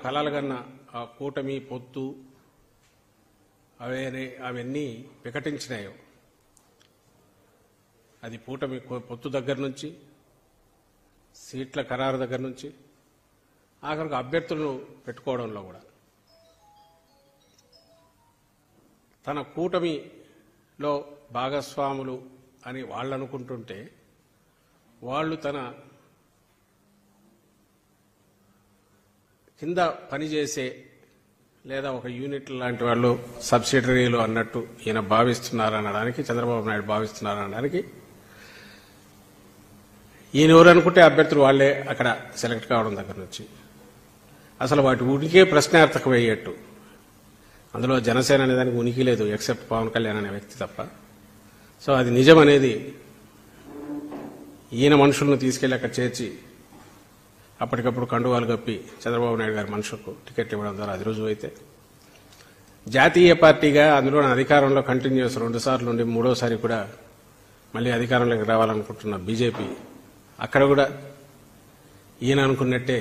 కలలుగన్న ఆ కూటమి పొత్తు అవన్నీ వికటించినాయో అది కూటమి పొత్తు దగ్గర నుంచి సీట్ల ఖరారు దగ్గర నుంచి ఆఖరికి అభ్యర్థులను పెట్టుకోవడంలో కూడా తన కూటమిలో భాగస్వాములు అని వాళ్ళు అనుకుంటుంటే వాళ్ళు తన కింద పనిచేసే లేదా ఒక యూనిట్ లాంటి వాళ్ళు సబ్సిడరీలు అన్నట్టు ఈయన భావిస్తున్నారనడానికి చంద్రబాబు నాయుడు భావిస్తున్నారనడానికి ఈయన ఎవరు అనుకుంటే అభ్యర్థులు వాళ్లే అక్కడ సెలెక్ట్ కావడం దగ్గర నుంచి అసలు వాటి ఉనికే ప్రశ్నార్థకమయ్యేట్టు అందులో జనసేన అనే దానికి ఉనికి లేదు ఎక్సెప్ట్ పవన్ కళ్యాణ్ అనే వ్యక్తి తప్ప. సో అది నిజం అనేది ఈయన మనుషులను తీసుకెళ్లి అక్కడ చేర్చి అప్పటికప్పుడు కండువాలు కప్పి చంద్రబాబు నాయుడు గారి మనుషులకు టికెట్ ఇవ్వడం ద్వారా అది రుజువు అయితే జాతీయ పార్టీగా అందులో అధికారంలో కంటిన్యూస్ 2 సార్లు ఉండి 3వసారి కూడా మళ్లీ అధికారంలోకి రావాలనుకుంటున్న బీజేపీ అక్కడ కూడా ఈయన అనుకున్నట్టే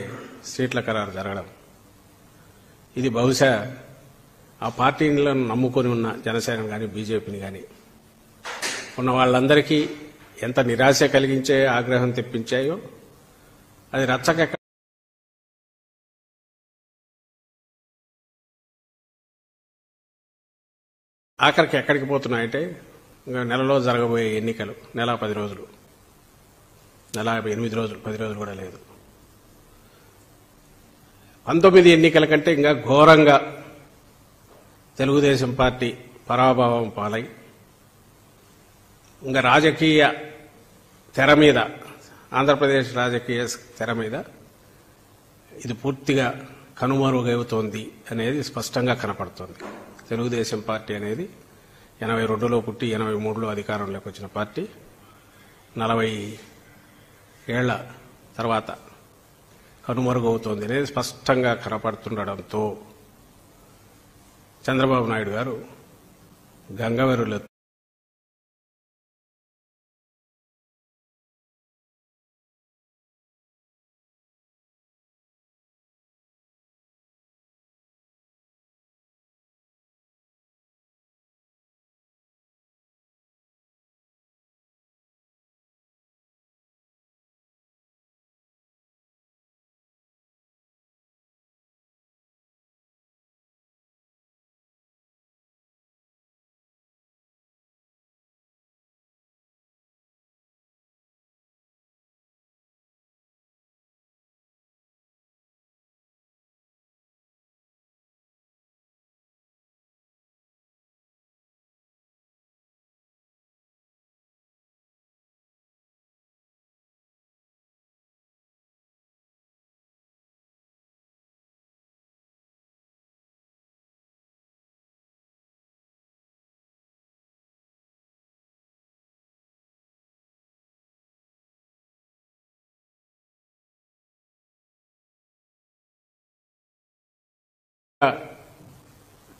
సీట్ల ఖరారు జరగడం ఇది బహుశా ఆ పార్టీలను నమ్ముకొని ఉన్న జనసేన కానీ బీజేపీని కానీ ఉన్న వాళ్ళందరికీ ఎంత నిరాశ కలిగించే ఆగ్రహం తెప్పించాయో అది రచ్చక ఆఖరికి ఎక్కడికి పోతున్నాయంటే ఇంకా నెలలో జరగబోయే ఎన్నికలు నెల 10 రోజులు నెల 8 రోజులు 10 రోజులు కూడా లేదు 19 ఎన్నికల కంటే ఇంకా ఘోరంగా తెలుగుదేశం పార్టీ పరాభవం పాలై ఇంకా రాజకీయ తెర మీద ఆంధ్రప్రదేశ్ రాజకీయ తెర మీద ఇది పూర్తిగా కనుమరుగవుతోంది అనేది స్పష్టంగా కనపడుతోంది. తెలుగుదేశం పార్టీ అనేది 82లో పుట్టి 83లో అధికారంలోకి వచ్చిన పార్టీ 40 ఏళ్ల తర్వాత కనుమరుగవుతోంది అనేది స్పష్టంగా కనపడుతుండడంతో చంద్రబాబు నాయుడు గారు గంగవెర్రుల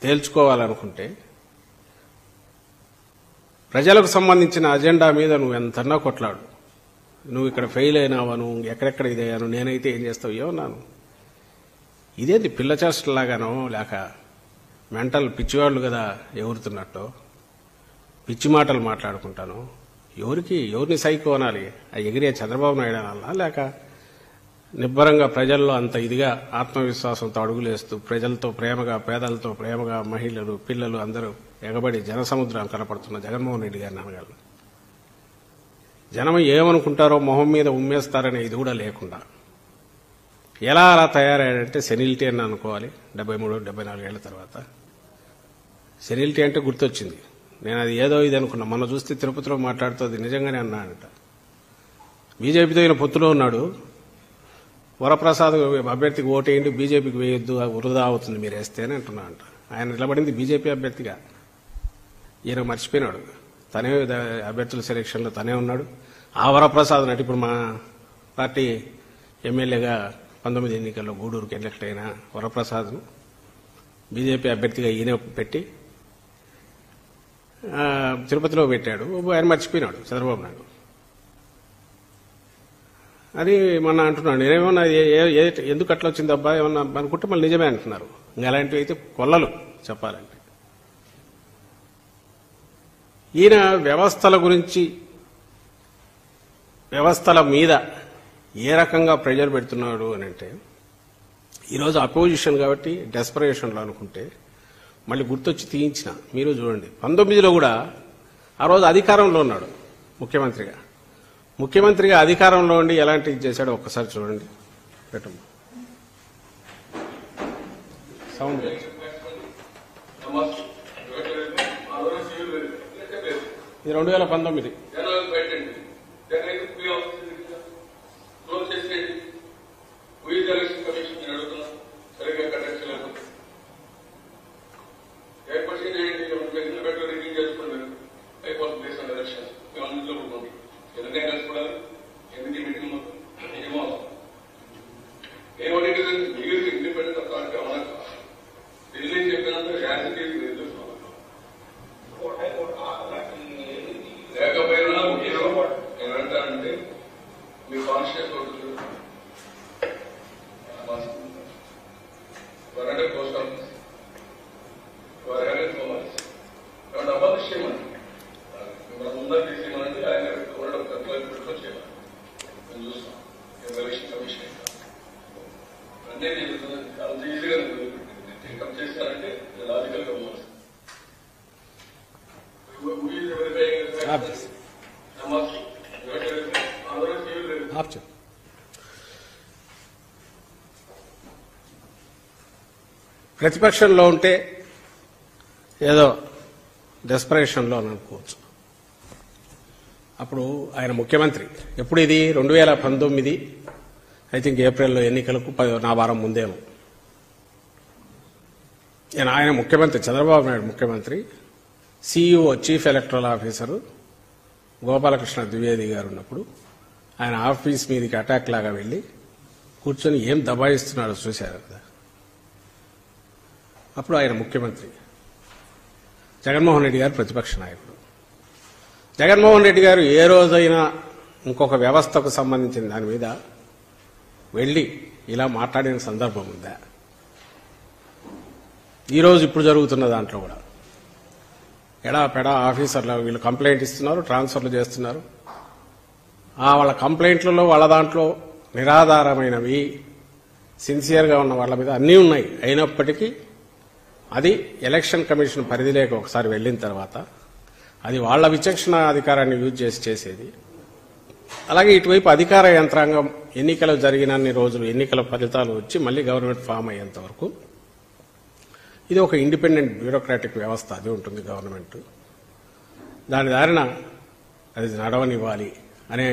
తేల్చుకోవాలనుకుంటే ప్రజలకు సంబంధించిన అజెండా మీద నువ్వు ఎంతన్నా కొట్లాడు, నువ్వు ఇక్కడ ఫెయిల్ అయినావా, నువ్వు ఎక్కడెక్కడ ఇదయ్యాను, నేనైతే ఏం చేస్తావు ఏమన్నాను, ఇదేంటి పిల్ల చేష్టలాగానో లేక మెంటల్ పిచ్చివాళ్లు కదా ఎగురుతున్నట్టు పిచ్చి మాటలు మాట్లాడుకుంటాను. ఎవరిని సైకో అనాలి, ఆ ఎగిరే చంద్రబాబు నాయుడు అనాలా లేక నిబ్బరంగా ప్రజల్లో అంత ఇదిగా ఆత్మవిశ్వాసంతో అడుగులేస్తూ ప్రజలతో ప్రేమగా పేదలతో ప్రేమగా మహిళలు పిల్లలు అందరూ ఎగబడి జనసముద్రం కనపడుతున్న జగన్మోహన్ రెడ్డి గారిని అనగలరు. జనం ఏమనుకుంటారో మొహం మీద ఉమ్మేస్తారనే ఇది కూడా లేకుండా ఎలా అలా తయారయ్యాడంటే సెనిలిటీ అని అనుకోవాలి. 73-74 ఏళ్ల తర్వాత సెనిలిటీ అంటే గుర్తొచ్చింది. నేను అది ఏదో ఇది అనుకున్నా. మొన్న చూస్తే తిరుపతిలో మాట్లాడుతుంది నిజంగానే అన్నాడంట. బీజేపీతో ఈయన పొత్తులో ఉన్నాడు. వరప్రసాద్ అభ్యర్థికి ఓటేయండి, బీజేపీకి వేయొద్దు, వృధా అవుతుంది మీరు వేస్తే అని అంటున్నా అంట. ఆయన నిలబడింది బీజేపీ అభ్యర్థిగా. ఈయన మర్చిపోయినాడు తనే అభ్యర్థుల సెలక్షన్లో తనే ఉన్నాడు. ఆ వరప్రసాద్ నటి ఇప్పుడు మా పార్టీ ఎమ్మెల్యేగా 19 ఎన్నికల్లో గూడూరుకి ఎలక్ట్ అయిన వరప్రసాద్ను బీజేపీ అభ్యర్థిగా ఈయన పెట్టి తిరుపతిలో పెట్టాడు. ఆయన మర్చిపోయినాడు చంద్రబాబు నాయుడు. అని మొన్న అంటున్నాడు. నేనేమన్నా ఎందుకు అట్లా వచ్చింది అబ్బా ఏమన్నా అనుకుంటే మళ్ళీ నిజమే అంటున్నారు. ఇంకా అలాంటివి అయితే కొల్లలు చెప్పాలంటే. ఈయన వ్యవస్థల గురించి, వ్యవస్థల మీద ఏ రకంగా ప్రెజర్ పెడుతున్నాడు అని అంటే, ఈరోజు అపోజిషన్ కాబట్టి డెస్పరేషన్లో అనుకుంటే మళ్ళీ గుర్తొచ్చి తీయించిన. మీరు చూడండి, 19లో కూడా ఆ రోజు అధికారంలో ఉన్నాడు ముఖ్యమంత్రిగా. ముఖ్యమంత్రిగా అధికారంలో ఉండి ఎలాంటి ఇది చేశాడో ఒక్కసారి చూడండి. పెట్టమ్మా సౌండ్. ఇది 2019. ప్రతిపక్షంలో ఉంటే ఏదో డెస్పరేషన్లో అనుకోవచ్చు. అప్పుడు ఆయన ముఖ్యమంత్రి ఎప్పుడు, ఇది 2019 ఐ థింక్ ఏప్రిల్లో ఎన్నికలకు నా వారం ముందేమో. ఆయన ముఖ్యమంత్రి, చంద్రబాబు నాయుడు ముఖ్యమంత్రి, CEO chief electoral officer Gopalakrishna Dwivedi గారు ఉన్నప్పుడు ఆయన ఆఫీస్ మీదకి అటాక్ లాగా వెళ్లి కూర్చొని ఏం దబాయిస్తున్నాడో చూశారు కదా. అప్పుడు ఆయన ముఖ్యమంత్రి, జగన్మోహన్ రెడ్డి గారు ప్రతిపక్ష నాయకుడు. జగన్మోహన్ రెడ్డి గారు ఏ రోజైనా ఇంకొక వ్యవస్థకు సంబంధించిన దాని మీద వెళ్లి ఇలా మాట్లాడిన సందర్భం ఉందా? ఈరోజు ఇప్పుడు జరుగుతున్న దాంట్లో కూడా ఎడాపెడా ఆఫీసర్లు వీళ్ళు కంప్లైంట్ ఇస్తున్నారు, ట్రాన్స్ఫర్లు చేస్తున్నారు. వాళ్ళ కంప్లైంట్లలో వాళ్ళ దాంట్లో నిరాధారమైనవి, సిన్సియర్గా ఉన్న వాళ్ళ మీద అన్నీ ఉన్నాయి. అయినప్పటికీ అది ఎలక్షన్ కమిషన్ పరిధిలోకి ఒకసారి వెళ్లిన తర్వాత అది వాళ్ల విచక్షణ అధికారాన్ని యూజ్ చేసి చేసేది. అలాగే ఇటువైపు అధికార యంత్రాంగం ఎన్నికలు జరిగినన్ని రోజులు, ఎన్నికల ఫలితాలు వచ్చి మళ్లీ గవర్నమెంట్ ఫామ్ అయ్యేంత వరకు ఇది ఒక ఇండిపెండెంట్ బ్యూరోక్రాటిక్ వ్యవస్థ. అది ఉంటుంది గవర్నమెంట్. దాని దారిన అది నడవనివ్వాలి అనే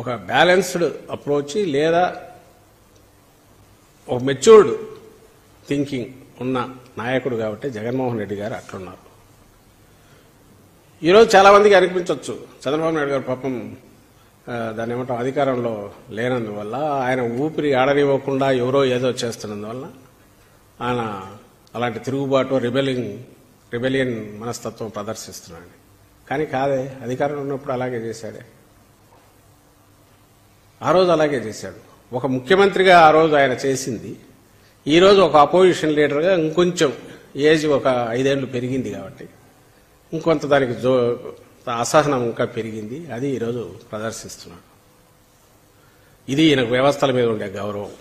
ఒక బ్యాలెన్స్డ్ అప్రోచ్ లేదా ఒక మెచ్యూర్డ్ థింకింగ్ ఉన్న నాయకుడు కాబట్టి జగన్మోహన్ రెడ్డి గారు అట్లున్నారు. ఈరోజు చాలా మందికి అనిపించవచ్చు చంద్రబాబు నాయుడు గారు పాపం దాన్ని ఏమంటాం అధికారంలో లేనందువల్ల, ఆయన ఊపిరి ఆడనివ్వకుండా ఎవరో ఏదో చేస్తున్నందువల్ల ఆయన అలాంటి తిరుగుబాటు, రిబెలియన్ మనస్తత్వం ప్రదర్శిస్తున్నాడు. కానీ కాదే, అధికారంలో ఉన్నప్పుడు అలాగే చేశాడే. ఆ రోజు అలాగే చేశాడు. ఒక ముఖ్యమంత్రిగా ఆ రోజు ఆయన చేసింది, ఈ రోజు ఒక అపోజిషన్ లీడర్గా ఇంకొంచెం ఏజ్ ఒక 5 ఏళ్లు పెరిగింది కాబట్టి ఇంకొంత దానికి అసహనం ఇంకా పెరిగింది. అది ఈరోజు ప్రదర్శిస్తున్నాడు. ఇది ఈయన వ్యవస్థల మీద ఉండే గౌరవం.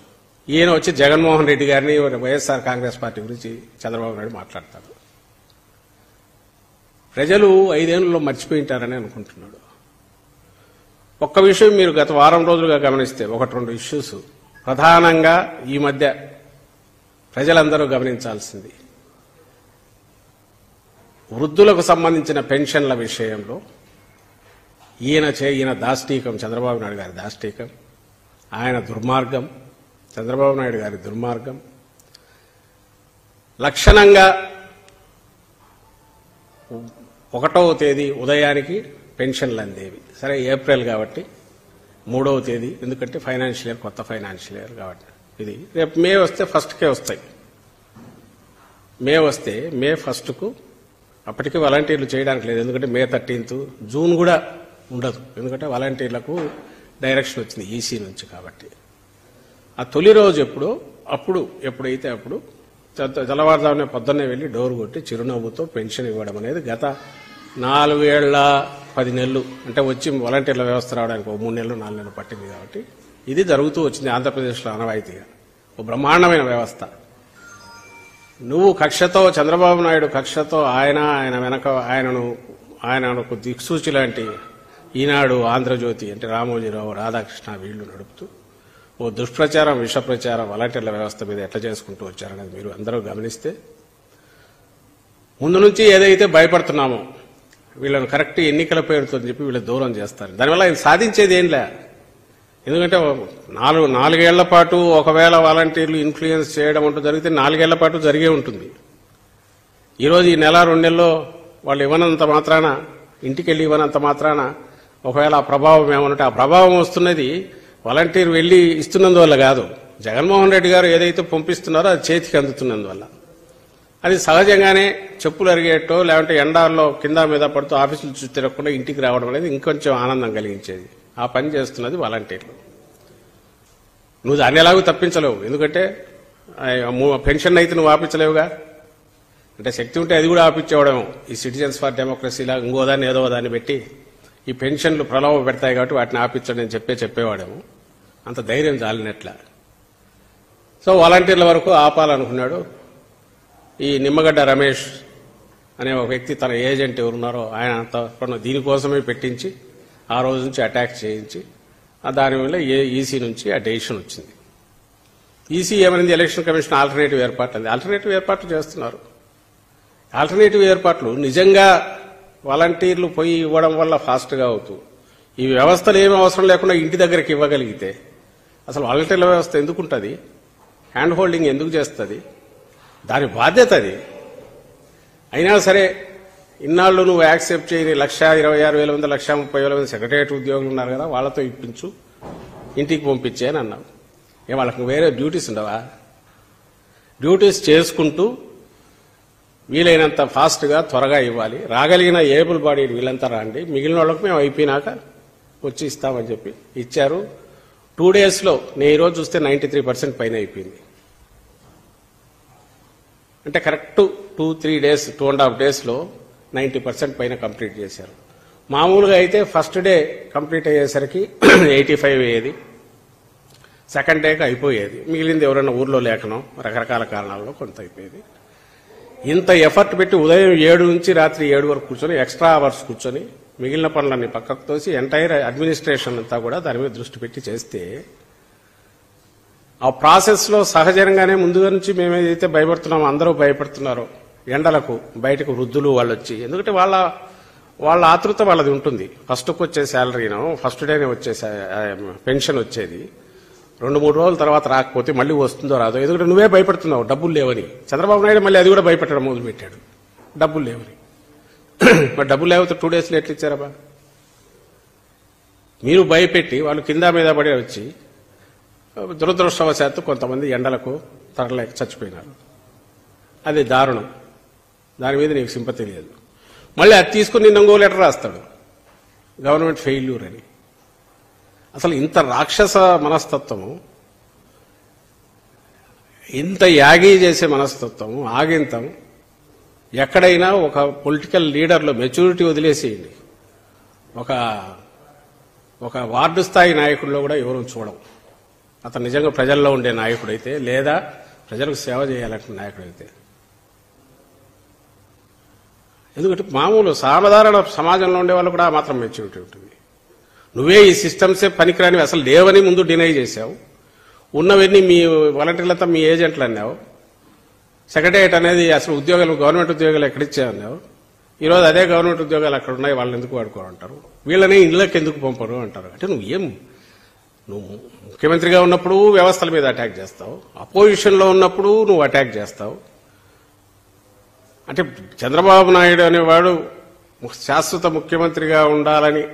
ఈయన వచ్చి జగన్మోహన్ రెడ్డి గారిని, వైఎస్ఆర్ కాంగ్రెస్ పార్టీ గురించి చంద్రబాబు నాయుడు మాట్లాడతాడు. ప్రజలు 5 ఏళ్లలో మర్చిపోయింటారని అనుకుంటున్నాడు. ఒక్క విషయం మీరు గత వారం రోజులుగా గమనిస్తే 1-2 ఇష్యూస్ ప్రధానంగా ఈ మధ్య ప్రజలందరూ గమనించాల్సింది, వృద్ధులకు సంబంధించిన పెన్షన్ల విషయంలో ఈయన దాష్టీకం, చంద్రబాబు నాయుడు గారి దాష్టీకం, ఆయన దుర్మార్గం, చంద్రబాబు నాయుడు గారి దుర్మార్గం. లక్షణంగా 1వ తేదీ ఉదయానికి పెన్షన్లు అందేవి. సరే ఏప్రిల్ కాబట్టి 3వ తేదీ, ఎందుకంటే ఫైనాన్షియల్ ఇయర్, కొత్త ఫైనాన్షియల్ ఇయర్ కాబట్టి ఇది రేపు మే వస్తే ఫస్ట్కే వస్తాయి. మే వస్తే మే 1కు అప్పటికి వాలంటీర్లు చేయడానికి లేదు, ఎందుకంటే మే 13th, జూన్ కూడా ఉండదు, ఎందుకంటే వాలంటీర్లకు డైరెక్షన్ వచ్చింది ఈసీ నుంచి. కాబట్టి ఆ తొలి రోజు ఎప్పుడైతే తెల్లవారుజామునే పొద్దున్నే వెళ్ళి డోర్ కొట్టి చిరునవ్వుతో పెన్షన్ ఇవ్వడం అనేది గత 4 ఏళ్ల 10 నెలలు అంటే వచ్చి వాలంటీర్ల వ్యవస్థ రావడానికి 3 నెలలు 4 నెలలు పట్టింది. కాబట్టి ఇది జరుగుతూ వచ్చింది ఆంధ్రప్రదేశ్లో ఆనవాయితీగా. ఓ బ్రహ్మాండమైన వ్యవస్థ. నువ్వు కక్షతో, చంద్రబాబు నాయుడు కక్షతో ఆయన వెనక ఆయనకు దిక్సూచి లాంటి ఈనాడు, ఆంధ్రజ్యోతి అంటే రామోజీరావు, రాధాకృష్ణ వీళ్లు నడుపుతూ ఓ దుష్ప్రచారం, విష ప్రచారం వాలంటీర్ల వ్యవస్థ మీద ఎట్లా చేసుకుంటూ వచ్చారనేది మీరు అందరూ గమనిస్తే, ముందు నుంచి ఏదైతే భయపడుతున్నామో వీళ్ళను కరెక్ట్ ఎన్నికల పేరుతో చెప్పి వీళ్ళు దూరం చేస్తారు. దానివల్ల ఆయన సాధించేది ఏంలే. ఎందుకంటే 4 ఏళ్ల పాటు ఒకవేళ వాలంటీర్లు ఇన్ఫ్లుయెన్స్ చేయడం అంటూ జరిగితే 4 ఏళ్ల పాటు జరిగే ఉంటుంది. ఈరోజు ఈ నెల 2 నెలల్లో వాళ్ళు ఇవ్వనంత మాత్రాన, ఇంటికి వెళ్ళి ఇవ్వనంత మాత్రాన ఒకవేళ ఆ ప్రభావం ఏమనంటే, ఆ ప్రభావం వస్తున్నది వాలంటీర్ వెళ్లి ఇస్తున్నందువల్ల కాదు, జగన్మోహన్ రెడ్డి గారు ఏదైతే పంపిస్తున్నారో అది చేతికి అందుతున్నందువల్ల. అది సహజంగానే చెప్పులు అరిగేట్టో లేదంటే ఎండాల్లో కింద మీద పడుతూ ఆఫీసులు చుట్టూ తిరగకుండా ఇంటికి రావడం అనేది ఇంకొంచెం ఆనందం కలిగించేది. ఆ పని చేస్తున్నది వాలంటీర్లు. నువ్వు దాన్ని ఎలాగూ తప్పించలేవు. ఎందుకంటే పెన్షన్ అయితే నువ్వు ఆపించలేవుగా. అంటే శక్తి ఉంటే అది కూడా ఆపించేవడం. ఈ సిటిజన్స్ ఫర్ డెమోక్రసీలా ఇంకోదాన్ని ఏదో దాన్ని పెట్టి ఈ పెన్షన్లు ప్రలోభ పెడతాయి కాబట్టి వాటిని ఆపించండి అని చెప్పేవాడేమో. అంత ధైర్యం చాలినట్ల. సో వాలంటీర్ల వరకు ఆపాలనుకున్నాడు. ఈ నిమ్మగడ్డ రమేష్ అనే ఒక వ్యక్తి, తన ఏజెంట్ ఎవరున్నారో ఆయన దీనికోసమే పెట్టించి ఆ రోజు నుంచి అటాక్ చేయించి దానివల్ల ఈసీ నుంచి ఆ డెసిషన్ వచ్చింది. ఈసీ ఏమైంది, ఎలక్షన్ కమిషన్ ఆల్టర్నేటివ్ ఏర్పాట్లు అంది. ఆల్టర్నేటివ్ ఏర్పాట్లు చేస్తున్నారు. ఆల్టర్నేటివ్ ఏర్పాట్లు నిజంగా వాలంటీర్లు పోయి ఇవ్వడం వల్ల ఫాస్ట్గా అవుతూ ఈ వ్యవస్థలు ఏమీ అవసరం లేకుండా ఇంటి దగ్గరికి ఇవ్వగలిగితే అసలు వాలంటీర్ల వ్యవస్థ ఎందుకుంటుంది? హ్యాండ్ హోల్డింగ్ ఎందుకు చేస్తుంది? దాని బాధ్యత అది. అయినా సరే ఇన్నాళ్ళు నువ్వు యాక్సెప్ట్ చేయని 1,26,000 మంది 1,30,000 మంది సెక్రటరియట్ ఉద్యోగులు ఉన్నారు కదా, వాళ్లతో ఇప్పించు, ఇంటికి పంపించే అని అన్నావు. వాళ్ళకి వేరే డ్యూటీస్ ఉండవా? డ్యూటీస్ చేసుకుంటూ వీలైనంత ఫాస్ట్గా త్వరగా ఇవ్వాలి. రాగలిగిన ఏబుల్ బాడీ వీళ్ళంతా రాండి, మిగిలిన వాళ్ళకు మేము అయిపోయినాక వచ్చి ఇస్తామని చెప్పి ఇచ్చారు. 2 డేస్లో నేను ఈరోజు చూస్తే 93% పైన అయిపోయింది. అంటే కరెక్ట్ 2-3 డేస్ 2.5 డేస్లో 90% పైన కంప్లీట్ చేశారు. మామూలుగా అయితే ఫస్ట్ డే కంప్లీట్ అయ్యేసరికి 85 అయ్యేది, సెకండ్ డేకి అయిపోయేది, మిగిలింది ఎవరైనా ఊర్లో లేకనో రకరకాల కారణాల్లో కొంత అయిపోయేది. ఇంత ఎఫర్ట్ పెట్టి ఉదయం 7 నుంచి రాత్రి 7 వరకు కూర్చొని ఎక్స్ట్రా అవర్స్ కూర్చొని మిగిలిన పనులన్నీ పక్కకు తోసి ఎంటైర్ అడ్మినిస్ట్రేషన్ అంతా కూడా దాని మీద దృష్టి పెట్టి చేస్తే ఆ ప్రాసెస్లో సహజంగానే ముందుగా నుంచి మేమేదైతే భయపడుతున్నామో అందరూ భయపడుతున్నారో ఎండలకు బయటకు వృద్ధులు వాళ్ళు వచ్చి, ఎందుకంటే వాళ్ళ ఆతృత వాళ్ళది ఉంటుంది. ఫస్ట్కి వచ్చే శాలరీనో ఫస్ట్ డేనే వచ్చే పెన్షన్ వచ్చేది 2-3 రోజుల తర్వాత రాకపోతే మళ్ళీ వస్తుందో రాదో, ఎందుకంటే నువ్వే భయపడుతున్నావు డబ్బులు లేవని. చంద్రబాబు నాయుడు మళ్ళీ అది కూడా భయపెట్టడం మొదలుపెట్టాడు, డబ్బులు లేవని. మరి డబ్బులు లేకపోతే 2 డేస్లో ఎట్లా ఇచ్చారబ్బా? మీరు భయపెట్టి వాళ్ళు కింద మీద పడి వచ్చి దురదృష్టవశాత్తు కొంతమంది ఎండలకు తరలేక చచ్చిపోయినారు. అది దారుణం. దాని మీద నీకు సింపతి లేదు. మళ్ళీ అది తీసుకుని నిన్న ఇంకో లెటర్ రాస్తాడు, గవర్నమెంట్ ఫెయిల్యూర్ అని. అసలు ఇంత రాక్షస మనస్తత్వము, ఇంత యాగీ చేసే మనస్తత్వము, ఆగింతం ఎక్కడైనా ఒక పొలిటికల్ లీడర్లో మెచ్యూరిటీ వదిలేసేయండి. ఒక వార్డు స్థాయి నాయకుల్లో కూడా ఎవరూ చూడం. అతను నిజంగా ప్రజల్లో ఉండే నాయకుడైతే, లేదా ప్రజలకు సేవ చేయాలంటే నాయకుడైతే. ఎందుకంటే మామూలు సాధారణ సమాజంలో ఉండే వాళ్ళు కూడా మాత్రం మెచ్యూరిటీ ఉంటుంది. నువ్వే ఈ సిస్టమ్సే పనికిరానివి అసలు లేవని ముందు డినై చేశావు. ఉన్నవన్నీ మీ వాలంటీర్లంతా మీ ఏజెంట్లు అన్నావు. సెక్రటరియట్ అనేది అసలు ఉద్యోగాలు గవర్నమెంట్ ఉద్యోగాలు ఎక్కడిచ్చాయన్నావు. ఈరోజు అదే గవర్నమెంట్ ఉద్యోగాలు అక్కడ ఉన్నాయి, వాళ్ళని ఎందుకు వాడుకోరంటారు, వీళ్ళని ఇళ్ళకి ఎందుకు పంపరు అంటారు. అంటే నువ్వు ముఖ్యమంత్రిగా ఉన్నప్పుడు వ్యవస్థల మీద అటాక్ చేస్తావు, అపోజిషన్లో ఉన్నప్పుడు నువ్వు అటాక్ చేస్తావు. అంటే చంద్రబాబు నాయుడు అనేవాడు శాశ్వత ముఖ్యమంత్రిగా ఉండాలని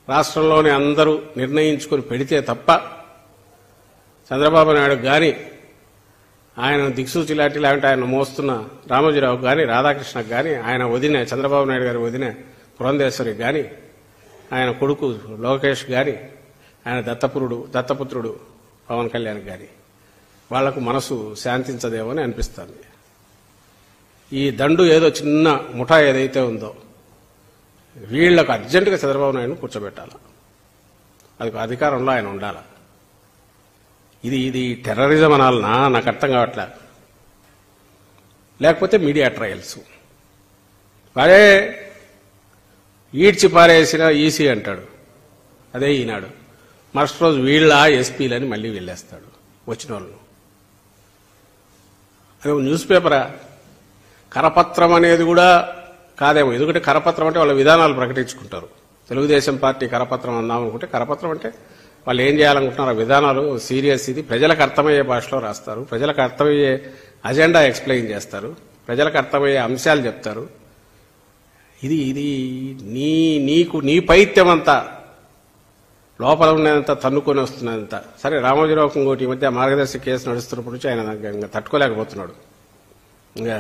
రాష్ట్రంలోని అందరూ నిర్ణయించుకుని పెడితే తప్ప చంద్రబాబు నాయుడు కానీ, ఆయన దిక్సూచి లాంటి లేకుంటే ఆయన మోస్తున్న రామోజీరావు కానీ, రాధాకృష్ణకు కానీ, ఆయన వదిన చంద్రబాబు నాయుడు గారి వదిన పురంధేశ్వరికి కానీ ఆయన కొడుకు లోకేష్ గాని, ఆయన దత్తపుత్రుడు పవన్ కళ్యాణ్ గాని వాళ్లకు మనసు శాంతించదేమో అని అనిపిస్తుంది. ఈ దండు ఏదో చిన్న ముఠా ఏదైతే ఉందో వీళ్లకు అర్జెంటుగా చంద్రబాబు నాయుడు కూర్చోబెట్టాలి. అది అధికారంలో ఆయన ఉండాలి. ఇది టెర్రరిజం అనాలనా నాకు అర్థం కావట్లే. లేకపోతే మీడియా ట్రయల్స్. వాడే ఈడ్చి పారేసిన ఈసీ అంటాడు, అదే ఈనాడు. మరుసటి రోజు వీళ్ళ ఎస్పీలని మళ్ళీ వెళ్ళేస్తాడు వచ్చిన వాళ్ళు. అదే న్యూస్ పేపరా? కరపత్రం అనేది కూడా కాదేమో. ఎందుకంటే కరపత్రం అంటే వాళ్ళ విధానాలు ప్రకటించుకుంటారు. తెలుగుదేశం పార్టీ కరపత్రం అందాం అనుకుంటే కరపత్రం అంటే వాళ్ళు ఏం చేయాలనుకుంటున్నారు, విధానాలు సీరియస్. ఇది ప్రజలకు అర్థమయ్యే భాషలో రాస్తారు, ప్రజలకు అర్థమయ్యే అజెండా ఎక్స్ప్లెయిన్ చేస్తారు, ప్రజలకు అర్థమయ్యే అంశాలు చెప్తారు. ఇది నీ పైత్యం అంతా లోపల ఉన్నదంతా తన్నుకొని వస్తున్నదంతా. సరే, రామోజీరావు ఇంకోటి ఈ మధ్య మార్గదర్శి కేసు నడుస్తున్నప్పటి నుంచి ఆయన ఇంకా తట్టుకోలేకపోతున్నాడు. ఇంకా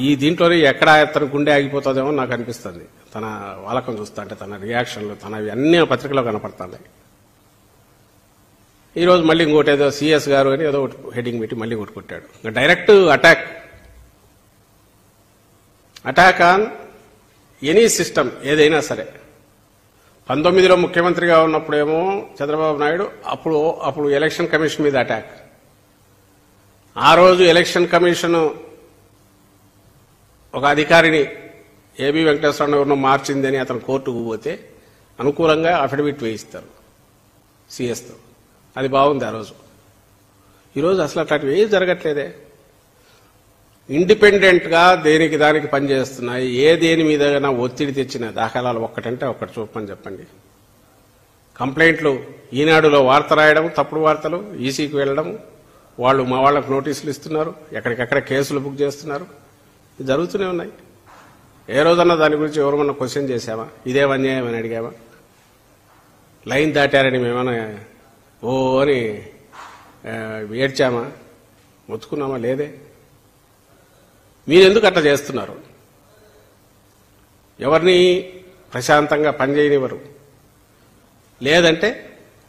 ఈ దీంట్లోనే ఎక్కడ తన గుండె ఆగిపోతుందేమో నాకు అనిపిస్తుంది. తన వాలకం చూస్తా అంటే, తన రియాక్షన్లు, తనవి అన్ని పత్రికలో కనపడుతున్నాయి. ఈరోజు మళ్ళీ ఇంకోటి ఏదో సిఎస్ గారు అని ఏదో హెడ్డింగ్ పెట్టి మళ్ళీ కొట్టుకొట్టాడు. ఇంకా direct attack on any system ఏదైనా సరే. 19లో ముఖ్యమంత్రిగా ఉన్నప్పుడేమో చంద్రబాబు నాయుడు అప్పుడు ఎలక్షన్ కమిషన్ మీద అటాక్. ఆ రోజు ఎలక్షన్ కమిషన్ ఒక అధికారిని ఏబీ వెంకటేశ్వరరావు ఎవరినో మార్చిందని అతను కోర్టుకు పోతే అనుకూలంగా అఫిడవిట్ వేయిస్తారు సిఎస్తో. అది బాగుంది ఆ రోజు. ఈరోజు అసలు అట్లాంటివి ఏం జరగట్లేదే. ఇండిపెండెంట్ గా దేనికి దానికి పనిచేస్తున్నాయి. దేని మీద ఒత్తిడి తెచ్చిన దాఖలాలు ఒక్కటంటే ఒక్కటి చూపమని చెప్పండి. కంప్లైంట్లు ఈనాడులో వార్త రాయడం, తప్పుడు వార్తలు, ఈసీకి వెళ్లడం, వాళ్ళు మా వాళ్లకు నోటీసులు ఇస్తున్నారు, ఎక్కడికెక్కడ కేసులు బుక్ చేస్తున్నారు. జరుగుతూనే ఉన్నాయి. ఏ రోజన్నా దాని గురించి ఎవరమన్నా క్వశ్చన్ చేశామా? ఇదేం అన్యాయం అని అడిగామా? లైన్ దాటారని మేమన్నా ఓ అని ఏడ్చామా? మొత్తుకున్నామా? లేదే. మీరెందుకు అట్లా చేస్తున్నారు? ఎవరిని ప్రశాంతంగా పనిచేయనివ్వరు. లేదంటే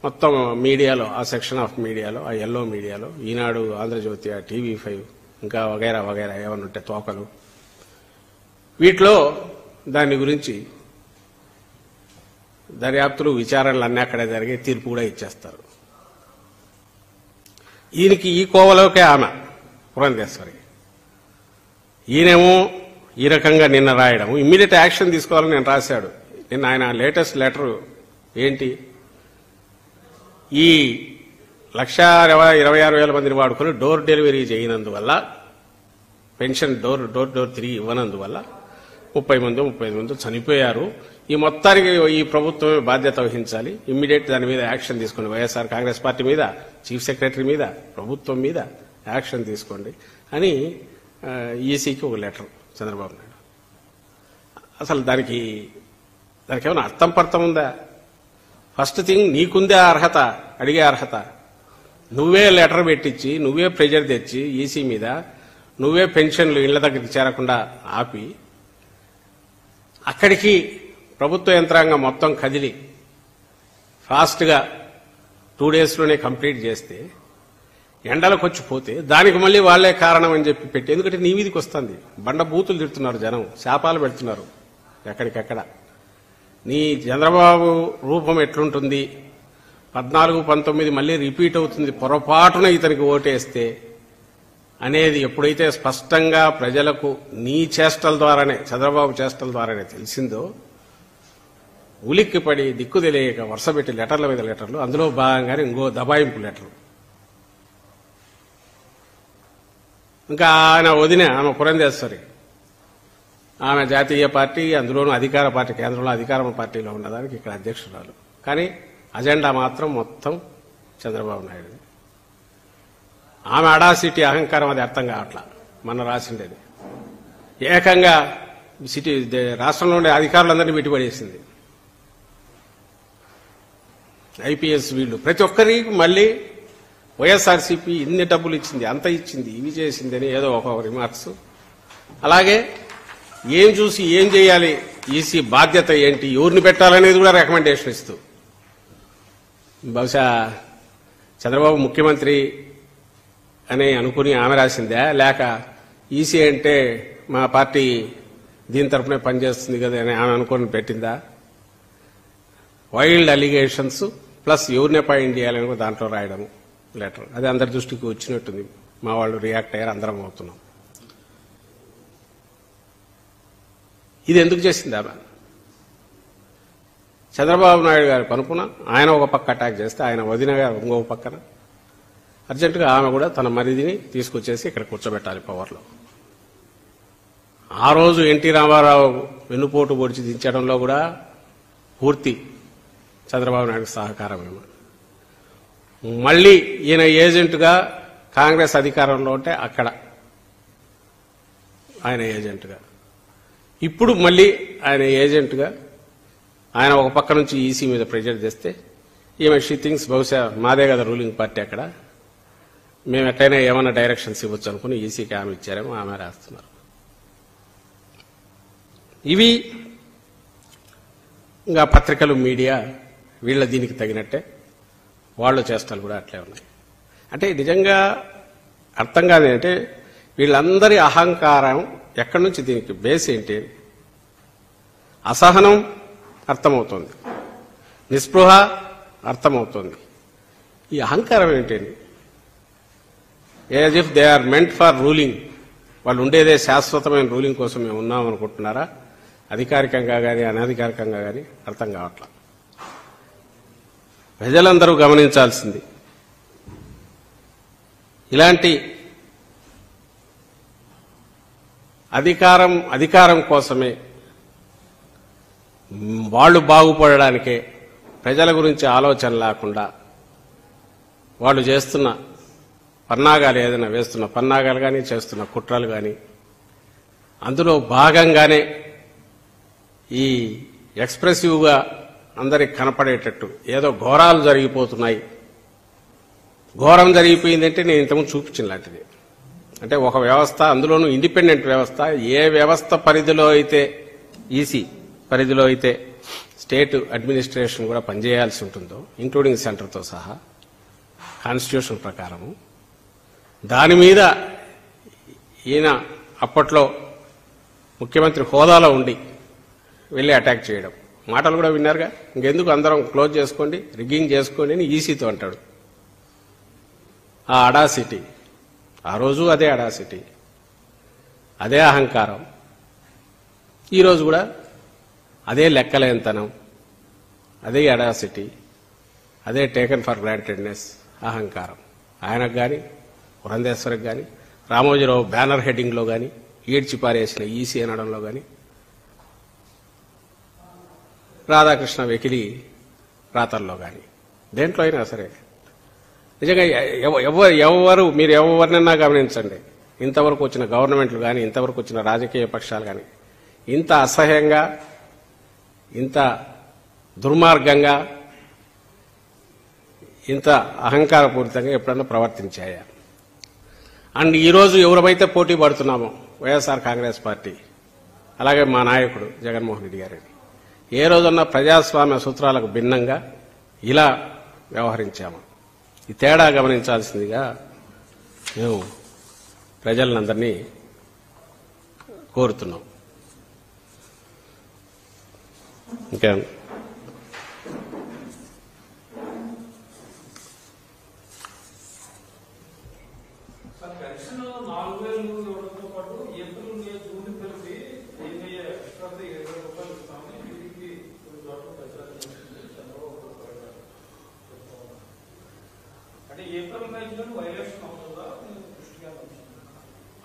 మొత్తం మీడియాలో, ఆ సెక్షన్ ఆఫ్ మీడియాలో, ఆ ఎల్లో మీడియాలో, ఈనాడు, ఆంధ్రజ్యోతి, ఆ TV5 ఇంకా వగైరా వగైరా ఏమన్నా ఉంటే తోకలు, వీటిలో దాని గురించి దర్యాప్తులు, విచారణలు అన్నీ అక్కడే జరిగే, తీర్పు కూడా ఇచ్చేస్తారు. ఈయనకి ఈ కోవలోకే ఆమె పురంధేశ్వరి. ఈయనేమో ఈ రకంగా నిన్న రాయడం, ఇమ్మీడియట్ యాక్షన్ తీసుకోవాలని నేను రాశాడు. నిన్న ఆయన లేటెస్ట్ లెటర్ ఏంటి? ఈ 1,26,000 మందిని వాడుకొని డోర్ డెలివరీ చేయనందువల్ల, పెన్షన్ డోర్ తిరిగి ఇవ్వనందువల్ల 35 మంది చనిపోయారు. ఈ మొత్తానికి ఈ ప్రభుత్వమే బాధ్యత వహించాలి. ఇమ్మీడియట్ దాని మీద యాక్షన్ తీసుకోండి. వైఎస్ఆర్ కాంగ్రెస్ పార్టీ మీద, చీఫ్ సెక్రటరీ మీద, ప్రభుత్వం మీద యాక్షన్ తీసుకోండి అని ఈసీకి ఒక లెటర్ చంద్రబాబు నాయుడు. అసలు దానికి ఏమైనా అర్థం పర్థం ఉందా? ఫస్ట్ థింగ్, నీకుందే అర్హత, అడిగే అర్హత. నువ్వే లెటర్ పెట్టించి, నువ్వే ప్రెజర్ తెచ్చి ఈసీ మీద, నువ్వే పెన్షన్లు ఇళ్ల దగ్గరికి చేరకుండా ఆపి, అక్కడికి ప్రభుత్వ యంత్రాంగం మొత్తం కదిలి ఫాస్ట్గా 2 డేస్లోనే కంప్లీట్ చేస్తే, ఎండలకు వచ్చిపోతే దానికి మళ్ళీ వాళ్లే కారణం అని చెప్పి పెట్టి, ఎందుకంటే నీ మీదికి వస్తుంది. బండ బూతులు తిడుతున్నారు జనం, శాపాలు పెడుతున్నారు ఎక్కడికెక్కడ. నీ చంద్రబాబు రూపం ఎట్లుంటుంది, 14-19 మళ్ళీ రిపీట్ అవుతుంది పొరపాటున ఇతనికి ఓటేస్తే అనేది ఎప్పుడైతే స్పష్టంగా ప్రజలకు నీ చేష్టల ద్వారానే, చంద్రబాబు చేష్టల ద్వారానే తెలిసిందో, ఉలిక్కిపడి దిక్కు తెలియక వరుసపెట్టి లెటర్ల మీద లెటర్లు, అందులో భాగంగానే ఇంకో దబాయింపు లెటర్లు. ఇంకా ఆయన వదిన, ఆమె పురంధేశ్వరి, ఆమె జాతీయ పార్టీ, అందులోనూ అధికార పార్టీ, కేంద్రంలో అధికార పార్టీలో ఉన్నదానికి ఇక్కడ అధ్యక్షురాలు. కానీ అజెండా మాత్రం మొత్తం చంద్రబాబు నాయుడు. ఆమె అడాసిటీ, అహంకారం అది అర్థం కావట్లా. మన రాసిండేది ఏకంగా రాష్ట్రంలో ఉండే అధికారులందరినీ పెట్టుబడేసింది. ఐపీఎస్ వీళ్ళు ప్రతి ఒక్కరికి మళ్ళీ వైఎస్ఆర్సీపీ ఇన్ని డబ్బులు ఇచ్చింది, అంత ఇచ్చింది, ఇవి చేసింది అని ఏదో ఒక రిమార్క్స్. అలాగే ఏం చూసి ఏం చేయాలి ఈసీ బాధ్యత ఏంటి, ఎవరిని పెట్టాలనేది కూడా రికమెండేషన్ ఇస్తూ. బహుశా చంద్రబాబు ముఖ్యమంత్రి అని అనుకుని ఆమె రాసిందా, లేక ఈసీ అంటే మా పార్టీ దీని తరఫునే పనిచేస్తుంది కదా అని ఆమె అనుకుని పెట్టిందా? వైల్డ్ అలిగేషన్స్ ప్లస్ ఎవరిని అపాయింట్ చేయాలని కూడా దాంట్లో రాయడం లెటర్. అది అందరి దృష్టికి వచ్చినట్టుంది. మా వాళ్ళు రియాక్ట్ అయ్యారు, అందరం అవుతున్నాం. ఇది ఎందుకు చేసింది ఆమె? చంద్రబాబు నాయుడు గారి పనుపున ఆయన ఒక పక్క అటాక్ చేస్తే, ఆయన వదిన గారు ఇంకొక పక్కన అర్జెంటుగా ఆమె కూడా తన మరిదిని తీసుకొచ్చేసి ఇక్కడ కూర్చోబెట్టాలి పవర్లో. ఆ రోజు ఎన్టీ రామారావు వెన్నుపోటు పొడిచి దించడంలో కూడా పూర్తి చంద్రబాబు నాయుడు సహకారమేమో. మళ్లీ ఈయన ఏజెంటుగా కాంగ్రెస్ అధికారంలో ఉంటే అక్కడ ఆయన ఏజెంటుగా, ఇప్పుడు మళ్లీ ఆయన ఏజెంటుగా ఆయన ఒక పక్క నుంచి ఈసీ మీద ప్రెజర్ చేస్తే ఈమె షీ థింగ్స్ బహుశా మాదే కదా రూలింగ్ పార్టీ, అక్కడ మేము ఎట్లయినా ఏమైనా డైరెక్షన్స్ ఇవ్వచ్చు అనుకుని ఈసీకి ఆమె ఇచ్చారేమో, ఆమె రాస్తున్నారు. ఇవి ఇంకా పత్రికలు, మీడియా వీళ్ళ దీనికి తగినట్టే వాళ్ళు చేష్టాలు కూడా అట్లే ఉన్నాయి. అంటే నిజంగా అర్థం కాదు అంటే వీళ్ళందరి అహంకారం ఎక్కడి నుంచి, దీనికి బేస్ ఏంటి? అసహనం అర్థమవుతోంది, నిస్పృహ అర్థమవుతోంది. ఈ అహంకారం ఏంటండి? As if they are meant for ruling. వాళ్ళు ఉండేదే శాశ్వతమైన రూలింగ్ కోసం మేము ఉన్నాం అనుకుంటున్నారా? అధికారికంగా కానీ అనధికారికంగా కానీ అర్థం కావట్లా. ప్రజలందరూ గమనించాల్సింది, ఇలాంటి అధికారం కోసమే, వాళ్ళు బాగుపడడానికే, ప్రజల గురించి ఆలోచన లేకుండా వాళ్ళు చేస్తున్న పన్నాగాలు, ఏదైనా వేస్తున్న పన్నాగాలు కానీ చేస్తున్న కుట్రలు కానీ, అందులో భాగంగానే ఈ ఎక్స్ప్రెసివ్గా అందరికి కనపడేటట్టు ఏదో ఘోరాలు జరిగిపోతున్నాయి. ఘోరం జరిగిపోయిందంటే నేను ఇంతకుముందు చూపించిన లాంటిది. అంటే ఒక వ్యవస్థ, అందులోనూ ఇండిపెండెంట్ వ్యవస్థ, ఏ వ్యవస్థ పరిధిలో అయితే, ఈసీ పరిధిలో అయితే స్టేట్ అడ్మినిస్ట్రేషన్ కూడా పనిచేయాల్సి ఉంటుందో, ఇంక్లూడింగ్ సెంటర్తో సహా కాన్స్టిట్యూషన్ ప్రకారము, దాని మీద ఈయన అప్పట్లో ముఖ్యమంత్రి హోదాలో ఉండి వెళ్ళి అటాక్ చేయడం, మాటలు కూడా విన్నారుగా. ఇంకెందుకు అందరం క్లోజ్ చేసుకోండి, రిగ్గింగ్ చేసుకోండి అని ఈసీతో అంటాడు. ఆ అడాసిటీ, ఆ రోజు అదే అడాసిటీ, అదే అహంకారం, ఈరోజు కూడా అదే లెక్కలేనితనం, అదే అడాసిటీ, అదే టేకన్ ఫర్ గ్రాంటెడ్నెస్, అహంకారం. ఆయనకు కానీ, పురంధేశ్వరికి కానీ, రామోజీరావు బ్యానర్ హెడ్డింగ్లో కానీ, ఈడ్చి పారేసిన ఈసీ అనడంలో కానీ, రాధాకృష్ణ వెకిలి రాతల్లో కానీ, దేంట్లో అయినా సరే నిజంగా ఎవరు మీరు ఎవరినైనా గమనించండి, ఇంతవరకు వచ్చిన గవర్నమెంట్లు కానీ, ఇంతవరకు వచ్చిన రాజకీయ పక్షాలు కానీ ఇంత అసహ్యంగా, ఇంత దుర్మార్గంగా, ఇంత అహంకారపూరితంగా ఎప్పుడన్నా ప్రవర్తించాయా? అండ్ ఈరోజు ఎవరైతే పోటీ పడుతున్నామో వైఎస్ఆర్ కాంగ్రెస్ పార్టీ, అలాగే మా నాయకుడు జగన్మోహన్ రెడ్డి గారిని, ఏ రోజన్నా ప్రజాస్వామ్య సూత్రాలకు భిన్నంగా ఇలా వ్యవహరించాము? ఈ తేడా గమనించాల్సిందిగా మేము ప్రజలందరినీ కోరుతున్నాం. ఇంకా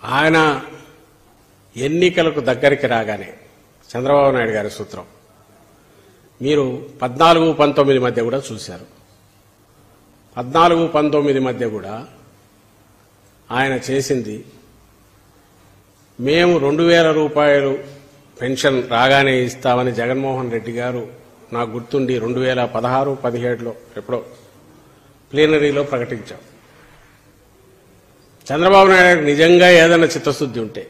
ఆయన ఎన్నికలకు దగ్గరికి రాగానే చంద్రబాబు నాయుడు గారి సూత్రం మీరు 14-19 మధ్య కూడా చూశారు. 14-19 మధ్య కూడా ఆయన చేసింది, మేము 2000 రూపాయలు పెన్షన్ రాగానే ఇస్తామని జగన్మోహన్ రెడ్డి గారు నాకు గుర్తుండి 2016-17లో ఎప్పుడో ప్లీనరీలో ప్రకటించాం. చంద్రబాబు నాయుడు నిజంగా ఏదైనా చిత్తశుద్ధి ఉంటే